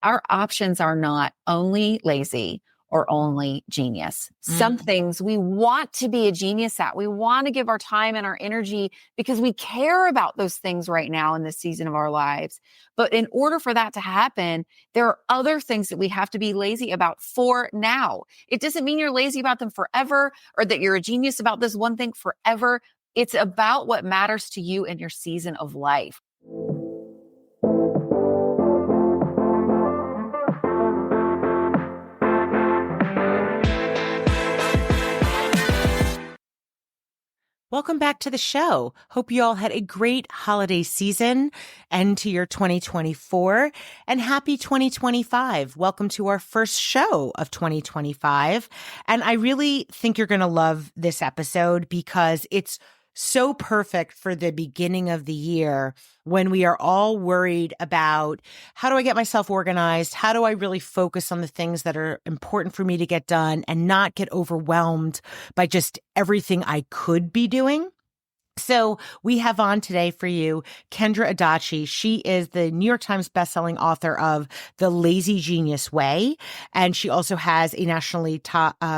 our options are not only lazy or only genius. Some things we want to be a genius at. We want to give our time and our energy because we care about those things right now in this season of our lives. But in order for that to happen, there are other things that we have to be lazy about for now. It doesn't mean you're lazy about them forever or that you're a genius about this one thing forever. It's about what matters to you in your season of life. Welcome back to the show. Hope you all had a great holiday season and to your 2024 and happy 2025. Welcome to our first show of 2025. And I really think you're going to love this episode because it's so perfect for the beginning of the year when we are all worried about how do I get myself organized? How do I really focus on the things that are important for me to get done and not get overwhelmed by just everything I could be doing? So we have on today for you, Kendra Adachi. She is the New York Times bestselling author of The Lazy Genius Way. And she also has a nationally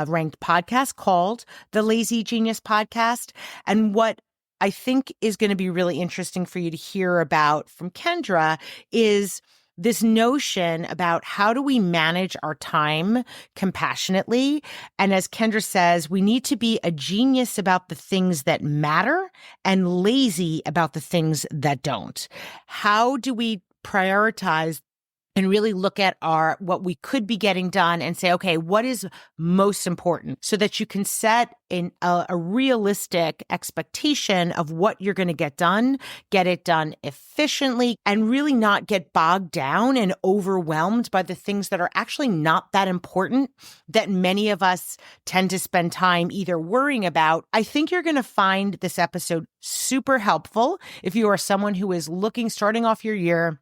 ranked podcast called The Lazy Genius Podcast. And what I think is going to be really interesting for you to hear about from Kendra is this notion about how do we manage our time compassionately. And as Kendra says, we need to be a genius about the things that matter and lazy about the things that don't. How do we prioritize and really look at what we could be getting done and say, okay, what is most important so that you can set a realistic expectation of what you're going to get it done efficiently, and really not get bogged down and overwhelmed by the things that are actually not that important that many of us tend to spend time either worrying about. I think you're going to find this episode super helpful if you are someone who is starting off your year,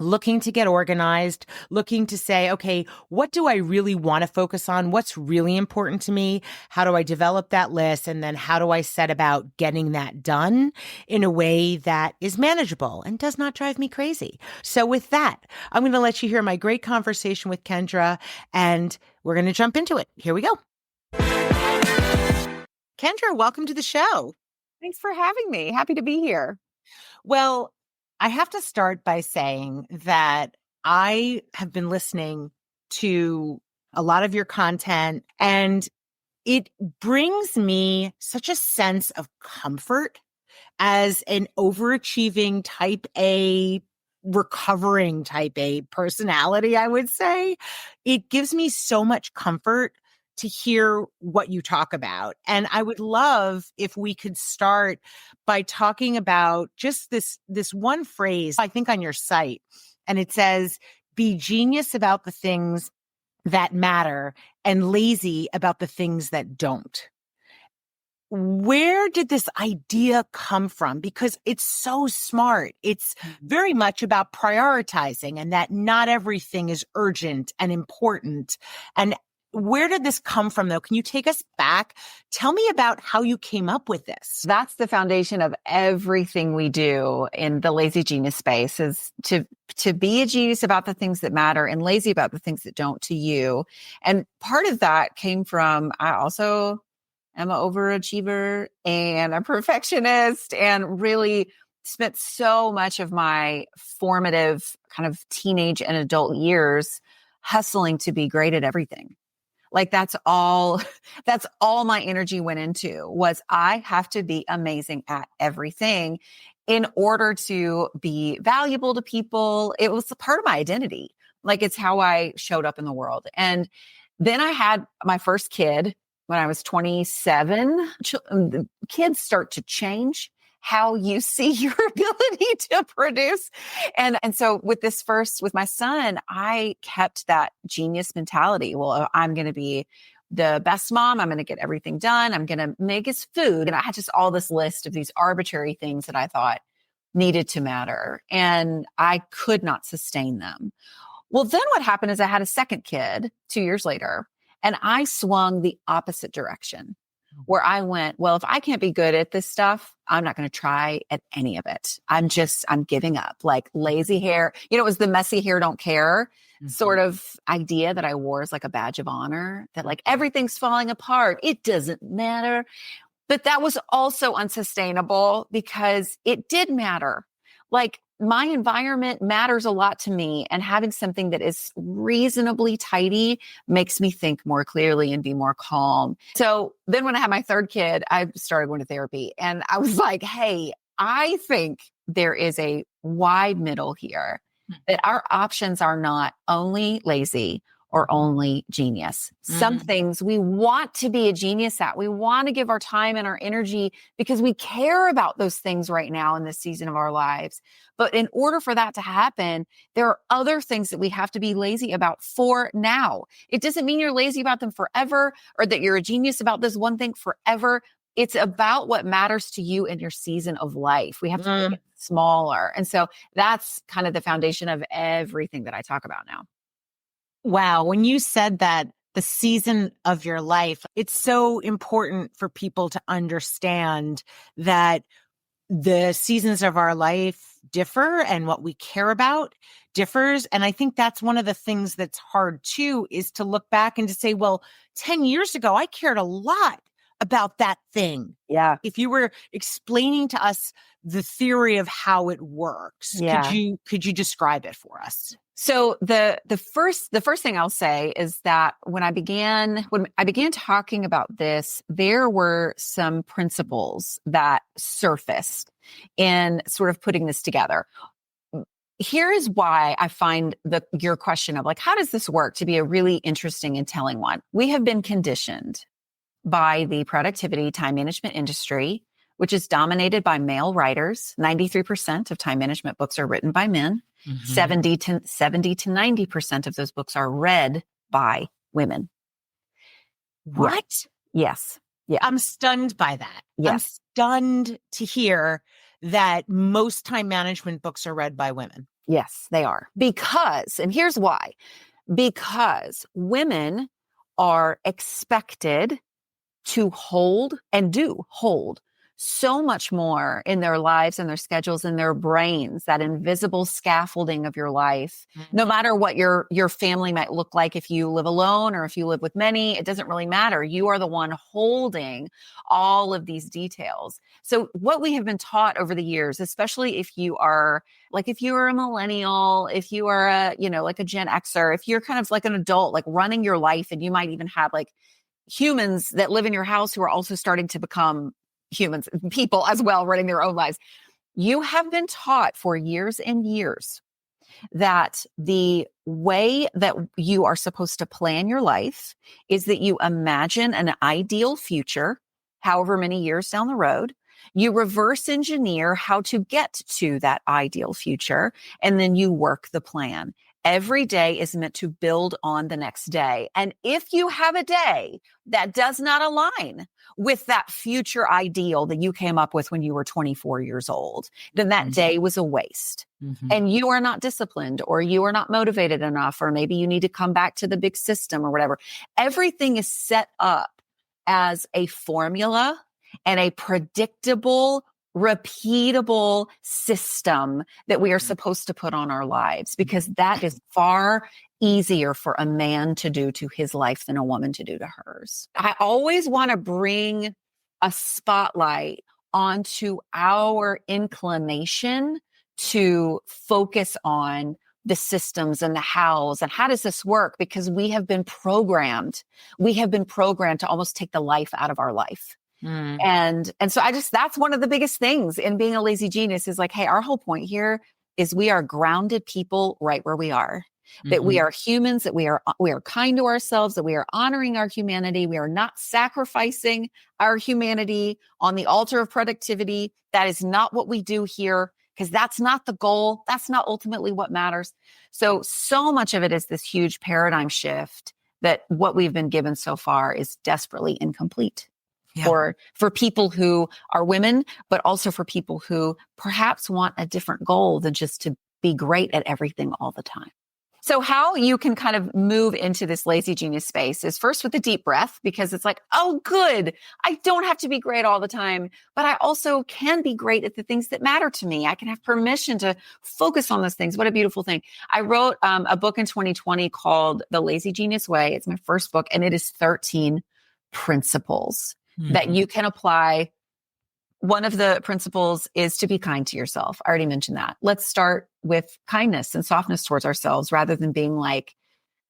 looking to get organized, looking to say, okay, what do I really want to focus on? What's really important to me? How do I develop that list? And then how do I set about getting that done in a way that is manageable and does not drive me crazy? So with that, I'm going to let you hear my great conversation with Kendra, and we're going to jump into it. Here we go. Kendra, welcome to the show. Thanks for having me. Happy to be here. Well, I have to start by saying that I have been listening to a lot of your content, and it brings me such a sense of comfort as an overachieving type A, recovering type A personality, I would say. It gives me so much comfort to hear what you talk about. And I would love if we could start by talking about just this one phrase, I think on your site, and it says, be genius about the things that matter and lazy about the things that don't. Where did this idea come from? Because it's so smart. It's very much about prioritizing and that not everything is urgent and important. And where did this come from, though? Can you take us back? Tell me about how you came up with this. That's the foundation of everything we do in the lazy genius space, is to be a genius about the things that matter and lazy about the things that don't to you. And part of that came from, I also am an overachiever and a perfectionist, and really spent so much of my formative kind of teenage and adult years hustling to be great at everything. Like that's all my energy went into, was I have to be amazing at everything in order to be valuable to people. It was a part of my identity. Like it's how I showed up in the world. And then I had my first kid when I was 27. Kids start to change how you see your ability to produce. And so with my son, I kept that genius mentality. Well, I'm going to be the best mom. I'm going to get everything done. I'm going to make his food. And I had just all this list of these arbitrary things that I thought needed to matter. And I could not sustain them. Well, then what happened is I had a second kid 2 years later, and I swung the opposite direction. where I went, well, if I can't be good at this stuff, I'm not going to try at any of it. I'm giving up. Like lazy hair, it was the messy hair, don't care sort of idea that I wore as like a badge of honor, that like everything's falling apart. It doesn't matter. But that was also unsustainable because it did matter. Like my environment matters a lot to me, and having something that is reasonably tidy makes me think more clearly and be more calm. So then when I had my third kid, I started going to therapy, and I was like, hey, I think there is a wide middle here, that our options are not only lazy or only genius. Some things we want to be a genius at. We want to give our time and our energy because we care about those things right now in this season of our lives. But in order for that to happen, there are other things that we have to be lazy about for now. It doesn't mean you're lazy about them forever, or that you're a genius about this one thing forever. It's about what matters to you in your season of life. We have to make it smaller. And so that's kind of the foundation of everything that I talk about now. Wow. When you said that, the season of your life, it's so important for people to understand that the seasons of our life differ and what we care about differs. And I think that's one of the things that's hard too, is to look back and to say, well, 10 years ago, I cared a lot about that thing. Yeah. If you were explaining to us the theory of how it works, could you describe it for us? So the first thing I'll say is that when I began talking about this, there were some principles that surfaced in sort of putting this together. Here is why I find your question of like, how does this work, to be a really interesting and telling one. We have been conditioned by the productivity time management industry, which is dominated by male writers. 93% of time management books are written by men. 70 to 90% of those books are read by women. What? Yes. Yeah. I'm stunned by that. Yes. I'm stunned to hear that most time management books are read by women. Yes, they are. And here's why. Because women are expected to hold, and do hold, so much more in their lives and their schedules and their brains, that invisible scaffolding of your life. No matter what your family might look like, if you live alone or if you live with many, it doesn't really matter. You are the one holding all of these details. So what we have been taught over the years, especially if you are a millennial, if you are like a Gen Xer, if you're kind of like an adult, like running your life, and you might even have like humans that live in your house who are also starting to become humans, people as well, running their own lives. You have been taught for years and years that the way that you are supposed to plan your life is that you imagine an ideal future, however many years down the road. You reverse engineer how to get to that ideal future, and then you work the plan. Every day is meant to build on the next day. And if you have a day that does not align with that future ideal that you came up with when you were 24 years old, then that day was a waste. And you are not disciplined, or you are not motivated enough, or maybe you need to come back to the big system or whatever. Everything is set up as a formula and a predictable, repeatable system that we are supposed to put on our lives, because that is far easier for a man to do to his life than a woman to do to hers. I always want to bring a spotlight onto our inclination to focus on the systems and the hows and how does this work, because we have been programmed to almost take the life out of our life. And so that's one of the biggest things in being a lazy genius is like, hey, our whole point here is we are grounded people right where we are, that we are humans, that we are kind to ourselves, that we are honoring our humanity. We are not sacrificing our humanity on the altar of productivity. That is not what we do here, because that's not the goal. That's not ultimately what matters. So much of it is this huge paradigm shift that what we've been given so far is desperately incomplete. Yeah. For people who are women, but also for people who perhaps want a different goal than just to be great at everything all the time. So how you can kind of move into this lazy genius space is first with a deep breath, because it's like, oh, good. I don't have to be great all the time, but I also can be great at the things that matter to me. I can have permission to focus on those things. What a beautiful thing. I wrote a book in 2020 called The Lazy Genius Way. It's my first book, and it is 13 principles that you can apply. One of the principles is to be kind to yourself. I already mentioned that. Let's start with kindness and softness towards ourselves, rather than being like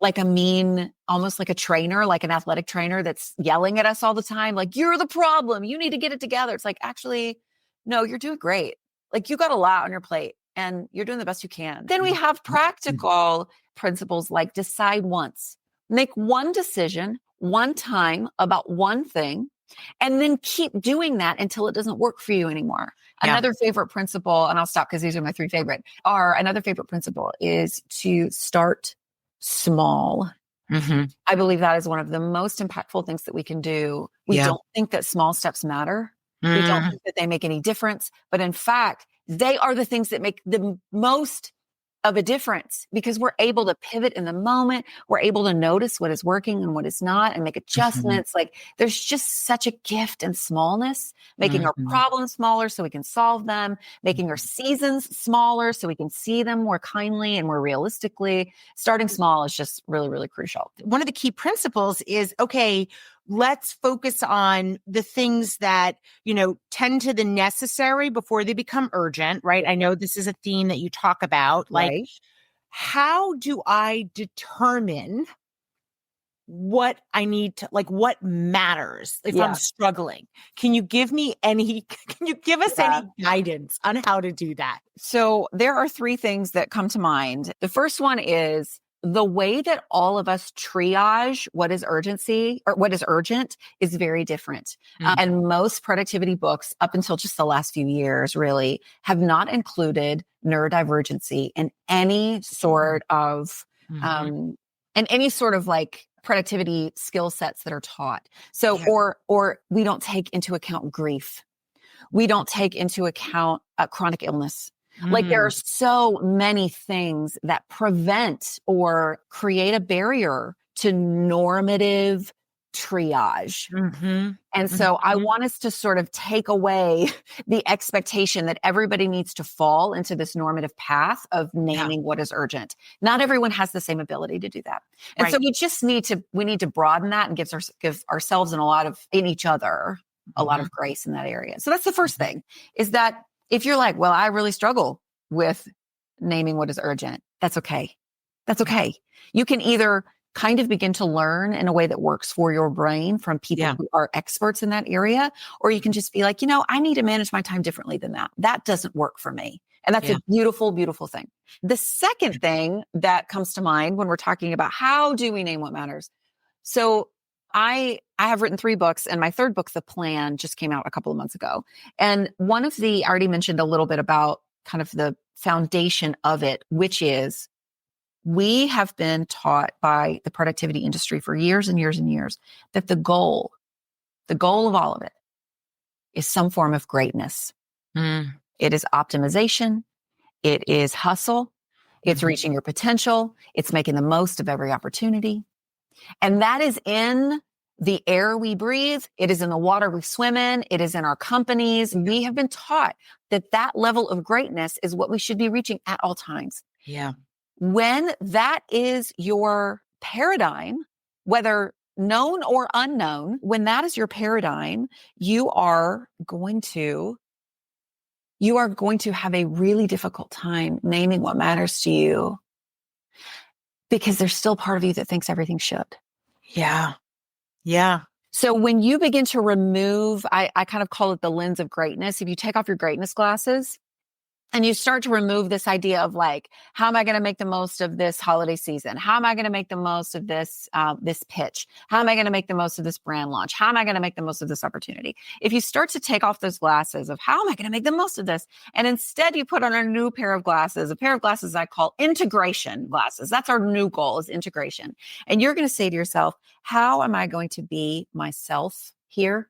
a mean, almost like a trainer, like an athletic trainer that's yelling at us all the time. Like, you're the problem. You need to get it together. It's like, actually, no, you're doing great. Like, you got a lot on your plate and you're doing the best you can. Then we have practical principles like decide once, make one decision, one time about one thing, and then keep doing that until it doesn't work for you anymore. Yeah. Another favorite principle, and I'll stop because these are my three favorite, another favorite principle is to start small. Mm-hmm. I believe that is one of the most impactful things that we can do. We don't think that small steps matter. We don't think that they make any difference. But in fact, they are the things that make the most of a difference, because we're able to pivot in the moment. We're able to notice what is working and what is not and make adjustments. Like, there's just such a gift in smallness, making our problems smaller so we can solve them, making our seasons smaller so we can see them more kindly and more realistically. Starting small is just really, really crucial. One of the key principles is, okay, let's focus on the things that, tend to the necessary before they become urgent, right? I know this is a theme that you talk about. Like, right. How do I determine what I need to, like, what matters if I'm struggling? Can you give us any guidance on how to do that? So there are three things that come to mind. The first one is the way that all of us triage what is urgency or what is urgent is very different. And most productivity books up until just the last few years really have not included neurodivergency in any sort of, like productivity skill sets that are taught. So, or we don't take into account grief. We don't take into account chronic illness. Like, there are so many things that prevent or create a barrier to normative triage. And so I want us to sort of take away the expectation that everybody needs to fall into this normative path of naming what is urgent. Not everyone has the same ability to do that. And so we need to broaden that and give ourselves and each other a lot of grace in that area. So that's the first thing, is that if you're like, well, I really struggle with naming what is urgent, that's okay. That's okay. You can either kind of begin to learn in a way that works for your brain from people who are experts in that area, or you can just be like, I need to manage my time differently than that. That doesn't work for me. And that's a beautiful, beautiful thing. The second thing that comes to mind when we're talking about how do we name what matters. So I have written 3 books, and my third book, The Plan, just came out a couple of months ago. And I already mentioned a little bit about kind of the foundation of it, which is we have been taught by the productivity industry for years and years and years that the goal of all of it is some form of greatness. It is optimization. It is hustle. It's reaching your potential. It's making the most of every opportunity. And that is in the air we breathe. It is in the water we swim in. It is in our companies. We have been taught that level of greatness is what we should be reaching at all times. Yeah. When that is your paradigm, whether known or unknown, when that is your paradigm, you are going to have a really difficult time naming what matters to you, because there's still part of you that thinks everything should. Yeah. Yeah. So when you begin to remove, I kind of call it the lens of greatness. If you take off your greatness glasses and you start to remove this idea of like, how am I going to make the most of this holiday season? How am I going to make the most of this pitch? How am I going to make the most of this brand launch? How am I going to make the most of this opportunity? If you start to take off those glasses of how am I going to make the most of this, and instead you put on a new pair of glasses I call integration glasses. That's our new goal, is integration. And you're going to say to yourself, how am I going to be myself here?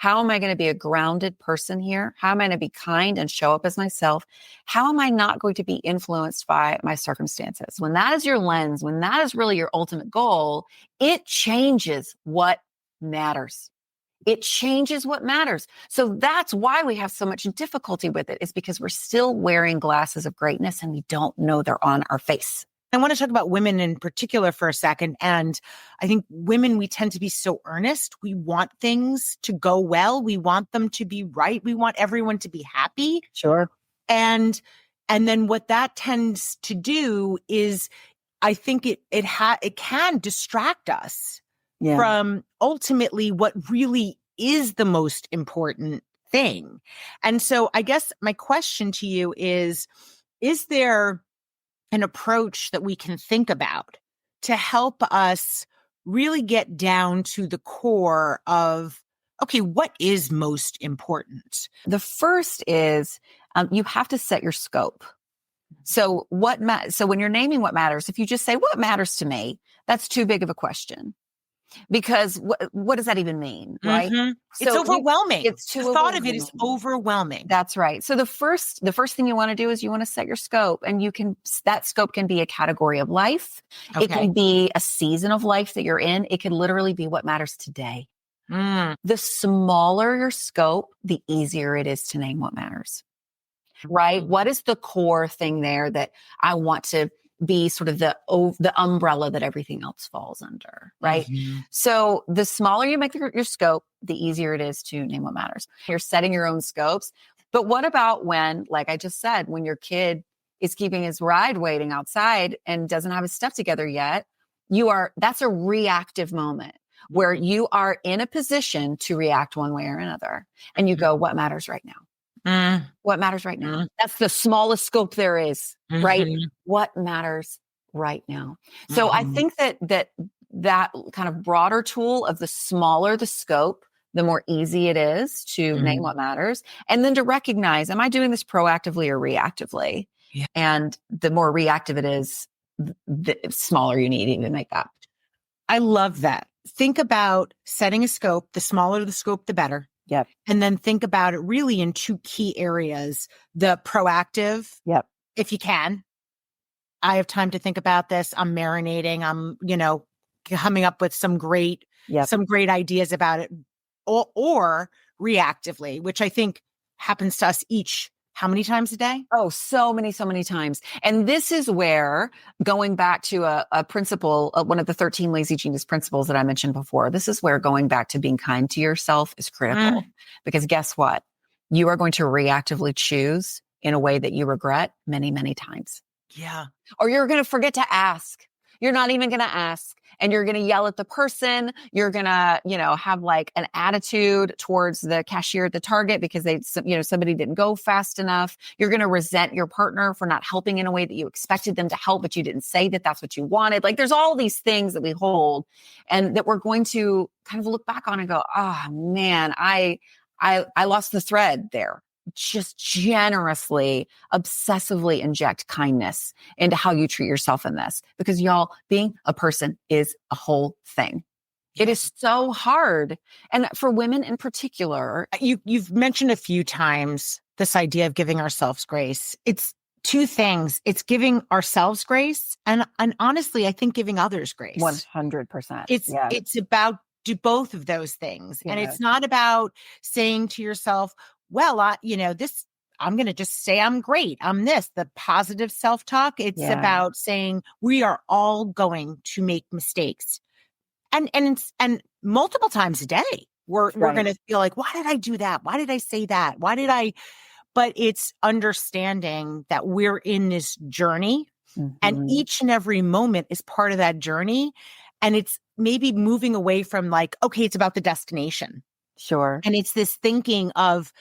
How am I going to be a grounded person here? How am I going to be kind and show up as myself? How am I not going to be influenced by my circumstances? When that is your lens, when that is really your ultimate goal, it changes what matters. It changes what matters. So that's why we have so much difficulty with it, is because we're still wearing glasses of greatness and we don't know they're on our face. I want to talk about women in particular for a second. And I think women, we tend to be so earnest. We want things to go well. We want them to be right. We want everyone to be happy. Sure. And then what that tends to do is, I think it can distract us from ultimately what really is the most important thing. And so I guess my question to you is there an approach that we can think about to help us really get down to the core of, okay, what is most important? The first is you have to set your scope. So so when you're naming what matters, if you just say what matters to me, that's too big of a question. Because what does that even mean, right? Mm-hmm. So it's overwhelming. It's too The thought of it is overwhelming. That's right. So the first thing you want to do is you want to set your scope, and that scope can be a category of life. Okay. It can be a season of life that you're in. It can literally be what matters today. The smaller your scope, the easier it is to name what matters, right? What is the core thing there that I want to be sort of the umbrella that everything else falls under, right? Mm-hmm. So the smaller you make your scope, the easier it is to name what matters. You're setting your own scopes. But what about when, like I just said, when your kid is keeping his ride waiting outside and doesn't have his stuff together yet? That's a reactive moment where you are in a position to react one way or another. And you go, what matters right now? What matters right now? That's the smallest scope there is, right? What matters right now? So I think that kind of broader tool of the smaller the scope, the more easy it is to name what matters. And then to recognize, am I doing this proactively or reactively? Yeah. And the more reactive it is, the smaller you need to make that. I love that. Think about setting a scope. The smaller the scope, the better. Yep. And then think about it really in two key areas. The proactive, if you can. I have time to think about this. I'm marinating. I'm, coming up with some great ideas about it. Or reactively, which I think happens to us each. How many times a day? Oh, so many times. And this is where, going back to a principle, one of the 13 lazy genius principles that I mentioned before, this is where going back to being kind to yourself is critical. Because guess what? You are going to reactively choose in a way that you regret many, many times. Yeah. Or you're going to forget to ask. You're not even going to ask. And you're going to yell at the person. You're going to, have like an attitude towards the cashier at the Target because somebody didn't go fast enough. You're going to resent your partner for not helping in a way that you expected them to help, but you didn't say that that's what you wanted. Like there's all these things that we hold and that we're going to kind of look back on and go, oh man, I lost the thread there. Just generously, obsessively inject kindness into how you treat yourself in this. Because y'all, being a person is a whole thing. It is so hard. And for women in particular. You've mentioned a few times this idea of giving ourselves grace. It's two things. It's giving ourselves grace. And honestly, I think giving others grace. 100%. It's about do both of those things. And it's not about saying to yourself, well, I'm going to just say I'm great. I'm this, the positive self-talk. It's about saying we are all going to make mistakes. And multiple times a day, we're going to feel like, why did I do that? Why did I say that? But it's understanding that we're in this journey and each and every moment is part of that journey. And it's maybe moving away from like, okay, it's about the destination. Sure. And it's this thinking of,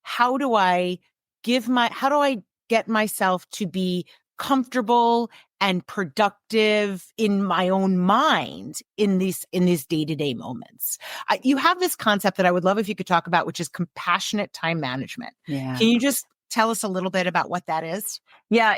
how do I get myself to be comfortable and productive in my own mind in these day-to-day moments? You have this concept that I would love if you could talk about, which is compassionate time management. Yeah. Can you just tell us a little bit about what that is? Yeah,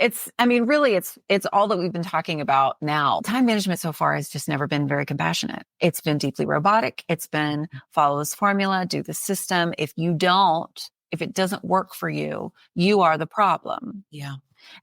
really, it's all that we've been talking about now. Time management so far has just never been very compassionate. It's been deeply robotic. It's been follow this formula, do the system. If it doesn't work for you, you are the problem. Yeah.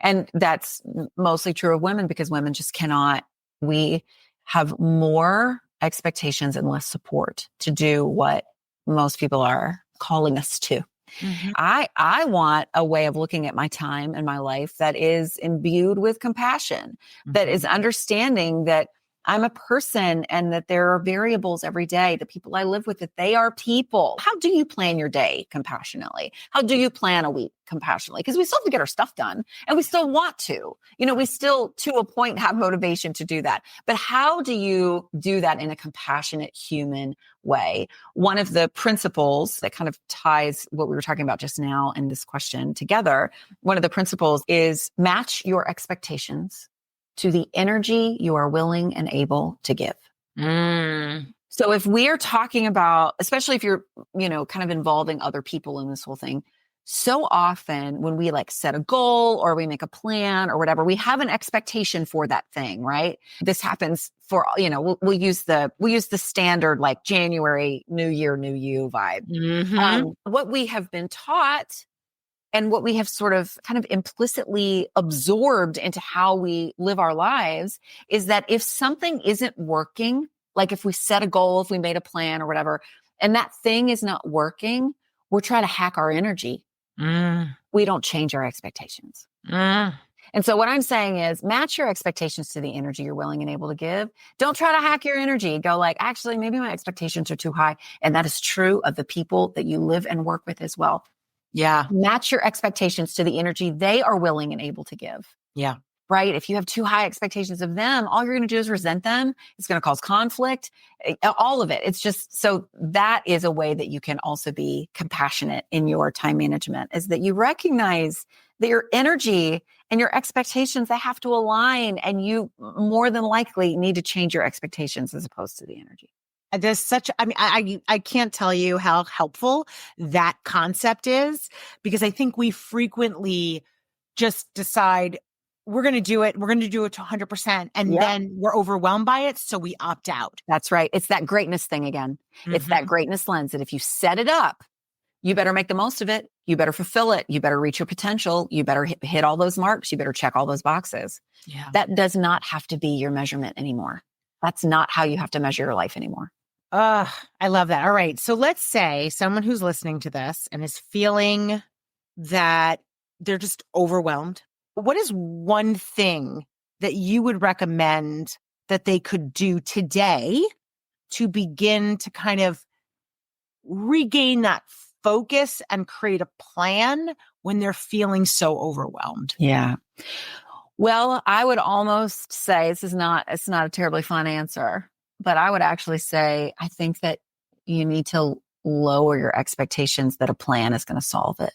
And that's mostly true of women because women just cannot, we have more expectations and less support to do what most people are calling us to. Mm-hmm. I want a way of looking at my time and my life that is imbued with compassion, that is understanding that I'm a person and that there are variables every day. The people I live with, that they are people. How do you plan your day compassionately? How do you plan a week compassionately? Because we still have to get our stuff done and we still want to, we still to a point have motivation to do that. But how do you do that in a compassionate human way? One of the principles that kind of ties what we were talking about just now in this question together, one of the principles is match your expectations to the energy you are willing and able to give. So if we are talking about, especially if you're, kind of involving other people in this whole thing, so often when we set a goal or we make a plan or whatever, we have an expectation for that thing, right? This happens for, we'll use the standard January, New Year, New You vibe. What we have been taught and what we have sort of kind of implicitly absorbed into how we live our lives is that if something isn't working, like if we set a goal, if we made a plan or whatever, and that thing is not working, we're trying to hack our energy. We don't change our expectations. And so what I'm saying is match your expectations to the energy you're willing and able to give. Don't try to hack your energy. Go actually, maybe my expectations are too high. And that is true of the people that you live and work with as well. Yeah. Match your expectations to the energy they are willing and able to give. Yeah. Right? If you have too high expectations of them, all you're going to do is resent them. It's going to cause conflict, all of it. It's just, so that is a way that you can also be compassionate in your time management, is that you recognize that your energy and your expectations, they have to align, and you more than likely need to change your expectations as opposed to the energy. There's such, I can't tell you how helpful that concept is, because I think we frequently just decide we're going to do it. We're going to do it to 100%. And then we're overwhelmed by it. So we opt out. That's right. It's that greatness thing again. It's that greatness lens that if you set it up, you better make the most of it. You better fulfill it. You better reach your potential. You better hit all those marks. You better check all those boxes. Yeah. That does not have to be your measurement anymore. That's not how you have to measure your life anymore. I love that. All right. So let's say someone who's listening to this and is feeling that they're just overwhelmed. What is one thing that you would recommend that they could do today to begin to kind of regain that focus and create a plan when they're feeling so overwhelmed? Yeah. Well, I would almost say it's not a terribly fun answer, but I would actually say, I think that you need to lower your expectations that a plan is going to solve it.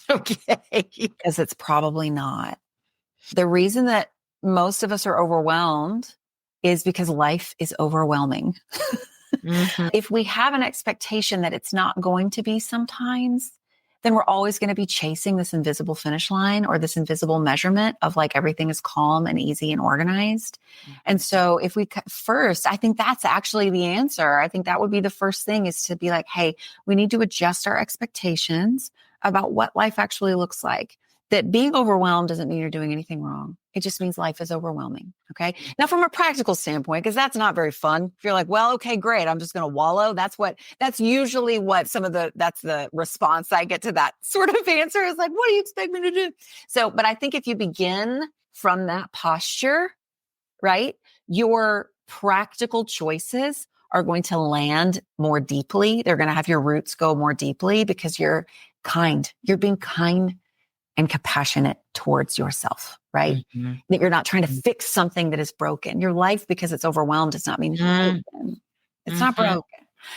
Okay. Because it's probably not. The reason that most of us are overwhelmed is because life is overwhelming. If we have an expectation that it's not going to be sometimes, then we're always going to be chasing this invisible finish line or this invisible measurement of everything is calm and easy and organized. And so if we first, I think that's actually the answer. I think that would be the first thing, is to be hey, we need to adjust our expectations about what life actually looks like. That being overwhelmed doesn't mean you're doing anything wrong. It just means life is overwhelming. Okay. Now, from a practical standpoint, because that's not very fun. If you're well, okay, great, I'm just going to wallow. That's usually what that's the response I get to that sort of answer, is what do you expect me to do? So, but I think if you begin from that posture, right, your practical choices are going to land more deeply. They're going to have your roots go more deeply because you're kind. You're being kind and compassionate towards yourself, right? That you're not trying to fix something that is broken. Your life, because it's overwhelmed, does not mean it's broken. It's not broken.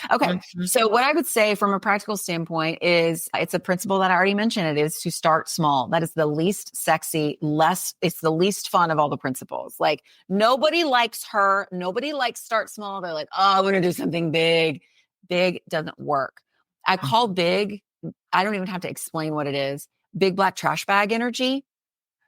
Okay. So what I would say from a practical standpoint is, it's a principle that I already mentioned. It is to start small. That is the least sexy, it's the least fun of all the principles. Nobody likes start small. They're oh, I'm going to do something big. Big doesn't work. I call big I don't even have to explain what it is. Big black trash bag energy.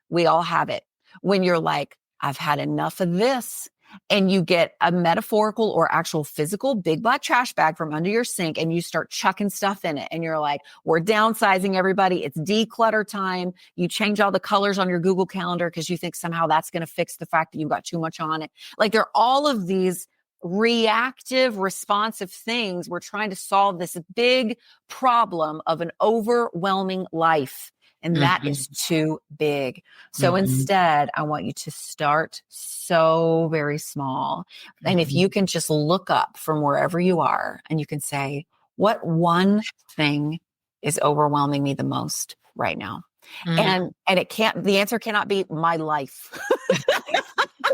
We all have it. When you're like, I've had enough of this, and you get a metaphorical or actual physical big black trash bag from under your sink and you start chucking stuff in it. And you're like, we're downsizing, everybody. It's declutter time. You change all the colors on your Google Calendar because you think somehow that's going to fix the fact that you've got too much on it. Like, there are all of these reactive, responsive things. We're trying to solve this big problem of an overwhelming life. And that is too big. So instead, I want you to start so very small. And if you can just look up from wherever you are and you can say, what one thing is overwhelming me the most right now? And the answer cannot be my life.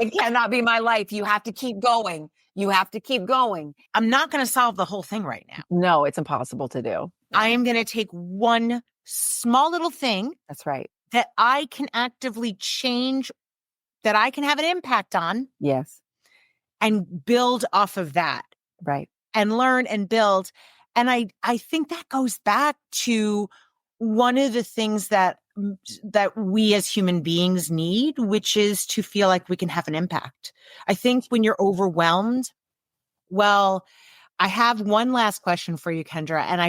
It cannot be my life. You have to keep going. You have to keep going. I'm not going to solve the whole thing right now. No, it's impossible to do. I am going to take one small little thing. That's right. That I can actively change, that I can have an impact on. Yes. And build off of that. Right. And learn and build. And I think that goes back to one of the things that we as human beings need, which is to feel like we can have an impact. I think when you're overwhelmed, well, I have one last question for you, Kendra. And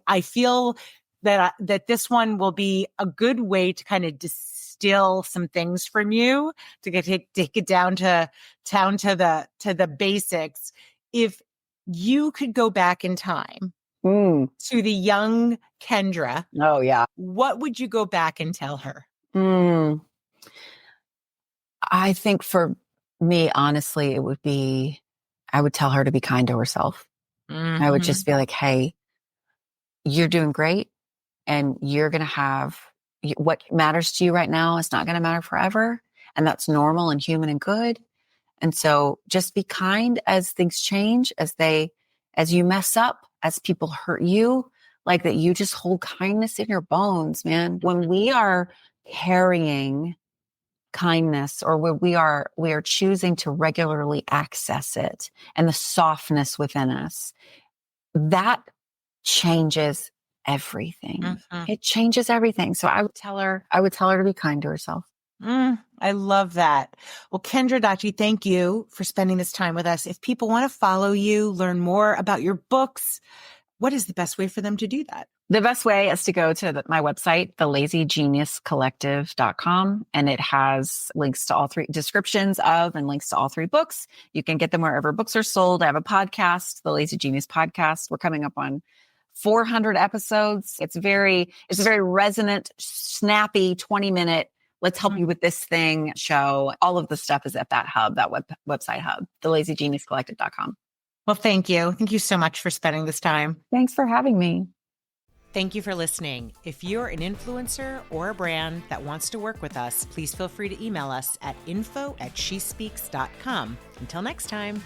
I feel that this one will be a good way to kind of distill some things from you to take it down to the basics. If you could go back in time to the young Kendra, oh yeah, what would you go back and tell her? I think for me, honestly, it would be, I would tell her to be kind to herself. I would just be like, hey, you're doing great. And you're going to have what matters to you right now is not going to matter forever. And that's normal and human and good. And so just be kind as things change, as you mess up, as people hurt you, like that you just hold kindness in your bones, man. When we are carrying kindness, or when we are choosing to regularly access it and the softness within us, that changes everything. It changes everything. So I would tell her to be kind to herself. I love that. Well, Kendra Adachi, thank you for spending this time with us. If people want to follow you, learn more about your books, what is the best way for them to do that? The best way is to go to my website, thelazygeniuscollective.com, and it has links to all three descriptions of and links to all three books. You can get them wherever books are sold. I have a podcast, the Lazy Genius Podcast. We're coming up on 400 episodes. It's a very resonant, snappy 20-minute, let's help you with this thing show. All of the stuff is at that hub, that website hub, thelazygeniuscollective.com. Well, thank you. Thank you so much for spending this time. Thanks for having me. Thank you for listening. If you're an influencer or a brand that wants to work with us, please feel free to email us at info@shespeaks.com. Until next time.